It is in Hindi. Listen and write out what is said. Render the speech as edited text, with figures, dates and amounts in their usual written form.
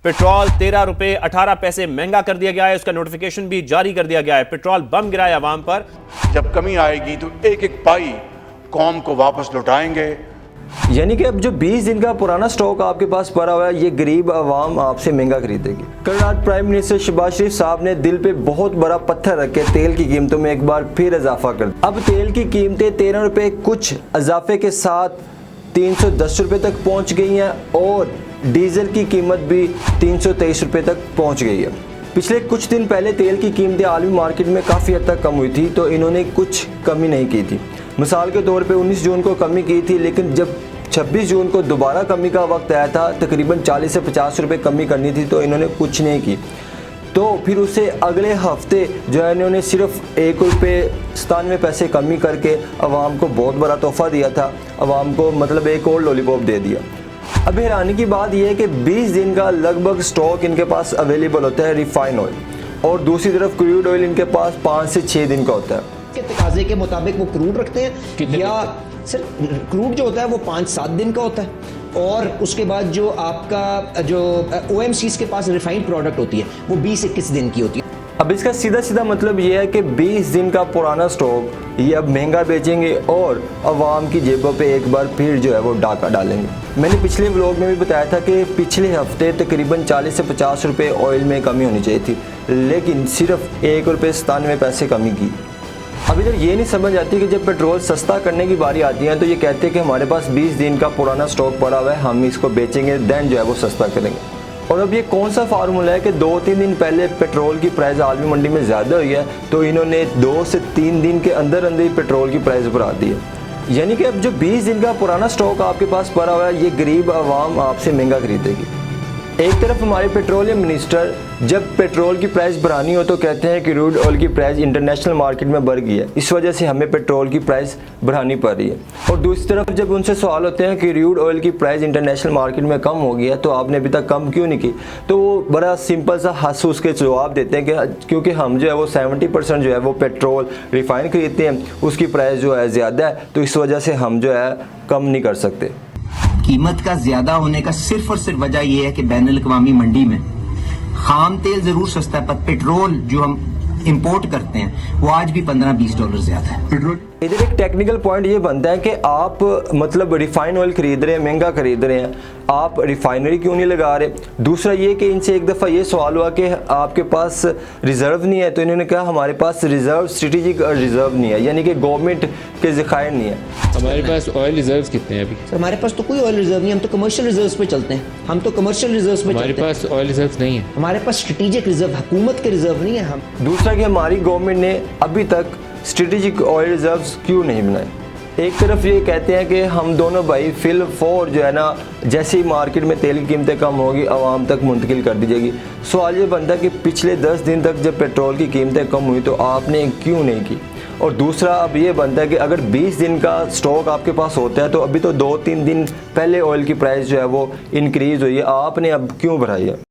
पेट्रोल 13 रुपए 18 पैसे महंगा कर दिया गया है। उसका नोटिफिकेशन भी जारी कर दिया गया है। पेट्रोल बम गिराया आवाम पर। जब कमी आएगी तो एक एक पाई कौम को वापस लौटाएंगे। यानी कि अब जो 20 दिन का पुराना स्टॉक आपके पास पड़ा हुआ है, ये गरीब आवाम आपसे महंगा खरीदेगी। कल रात प्राइम मिनिस्टर शहबाज शरीफ साहब ने दिल पे बहुत बड़ा पत्थर रख के तेल की कीमतों में एक बार फिर इजाफा कर दिया। अब तेल की कीमतें 13 रुपए कुछ इजाफे के साथ 310 रुपए तक पहुंच गई हैं और डीजल की कीमत भी 323 रुपए तक पहुंच गई है। पिछले कुछ दिन पहले तेल की कीमतें आलमी मार्केट में काफ़ी हद तक कम हुई थी, तो इन्होंने कुछ कमी नहीं की थी। मिसाल के तौर पे 19 जून को कमी की थी, लेकिन जब 26 जून को दोबारा कमी का वक्त आया था, तकरीबन 40 से 50 रुपए कमी करनी थी, तो इन्होंने कुछ नहीं की। तो फिर उससे अगले हफ्ते जो है इन्होंने सिर्फ 1 रुपये 97 पैसे कमी करके आवाम को बहुत बड़ा तोहफा दिया था। आवाम को मतलब एक और लॉलीपॉप दे दिया। अब हैरानी की बात यह है कि 20 दिन का लगभग स्टॉक इनके पास अवेलेबल होता है रिफाइन ऑयल, और दूसरी तरफ क्रूड ऑयल इनके पास 5 से 6 दिन का होता है। के तकाजे के मुताबिक वो क्रूड रखते हैं, या सर क्रूड जो होता है वो 5-7 दिन का होता है, और उसके बाद जो आपका जो OMCs के पास रिफाइंड प्रोडक्ट होती है वो 20-21 दिन की होती है। अब इसका सीधा सीधा मतलब ये है कि 20 दिन का पुराना स्टॉक ये अब महंगा बेचेंगे और आवाम की जेबों पे एक बार फिर जो है वो डाका डालेंगे। मैंने पिछले व्लॉग में भी बताया था कि पिछले हफ्ते तकरीबन 40 से 50 रुपये ऑयल में कमी होनी चाहिए थी, लेकिन सिर्फ 1 रुपये 97 पैसे कमी की। अब इधर ये नहीं समझ आती कि जब पेट्रोल सस्ता करने की बारी आती है तो ये कहते हैं कि हमारे पास 20 दिन का पुराना स्टॉक पड़ा हुआ है, हम इसको बेचेंगे, देन जो है वो सस्ता करेंगे। और अब ये कौन सा फार्मूला है कि 2-3 दिन पहले पेट्रोल की प्राइस आलमी मंडी में ज़्यादा हुई है, तो इन्होंने 2 से 3 दिन के अंदर अंदर ही पेट्रोल की प्राइस बढ़ा दी है। यानी कि अब जो 20 दिन का पुराना स्टॉक आपके पास पड़ा हुआ है, ये गरीब आवाम आपसे महंगा खरीदेगी। एक तरफ हमारे पेट्रोलियम मिनिस्टर जब पेट्रोल की प्राइस बढ़ानी हो तो कहते हैं कि क्रूड ऑयल की प्राइस इंटरनेशनल मार्केट में बढ़ गई है, इस वजह से हमें पेट्रोल की प्राइस बढ़ानी पड़ रही है। और दूसरी तरफ जब उनसे सवाल होते हैं कि क्रूड ऑयल की प्राइस इंटरनेशनल मार्केट में कम हो गई है, तो आपने अभी तक कम क्यों नहीं की, तो वो बड़ा सिंपल सा हंस उसके जवाब देते हैं कि क्योंकि हम जो है वो 70% जो है वो पेट्रोल रिफाइन खरीदते हैं, उसकी प्राइस जो है ज़्यादा है, तो इस वजह से हम जो है कम नहीं कर सकते। कीमत का ज्यादा होने का सिर्फ और सिर्फ वजह यह है कि बैनुल अक़वामी मंडी में खाम तेल जरूर सस्ता है, पर पेट्रोल जो हम इंपोर्ट करते हैं वो आज भी $15-20 ज्यादा है। पेट्रोल इधर एक टेक्निकल पॉइंट ये बनता है कि आप मतलब रिफाइन ऑयल खरीद रहे हैं, महंगा खरीद रहे हैं, आप रिफाइनरी क्यों नहीं लगा रहे। दूसरा ये कि इनसे एक दफ़ा ये सवाल हुआ कि आपके पास रिज़र्व नहीं है, तो इन्होंने कहा हमारे पास रिज़र्व स्ट्रेटेजिक रिज़र्व नहीं है, यानी कि गवर्नमेंट के ज़खायर नहीं है। हमारे पास ऑयल रिजर्व्स कितने हैं अभी? सर हमारे पास तो कोई ऑयल रिजर्व नहीं है, हम तो कमर्शियल रिजर्व्स पे चलते हैं। हम तो कमर्शियल रिजर्व्स पे हमारे चलते हैं। पास ऑयल रिजर्व्स नहीं है। हमारे पास स्ट्रेटेजिक रिजर्व, हुकूमत के रिजर्व नहीं है। हम दूसरा कि हमारी गवर्नमेंट ने अभी तक स्ट्रेटेजिक ऑयल रिजर्व्स क्यों नहीं बनाए। एक तरफ ये कहते हैं कि हम दोनों भाई फिल फॉर जो है ना, जैसे ही मार्केट में तेल की कीमतें कम होगी आवाम तक मुंतकिल कर दी जाएगी। सवाल ये बनता है कि पिछले 10 दिन तक जब पेट्रोल की कीमतें कम हुई तो आपने क्यों नहीं की। और दूसरा अब ये बनता है कि अगर 20 दिन का स्टॉक आपके पास होता है तो अभी तो 2-3 दिन पहले ऑयल की प्राइस जो है वो इंक्रीज़ हुई है, आपने अब क्यों बढ़ाई है।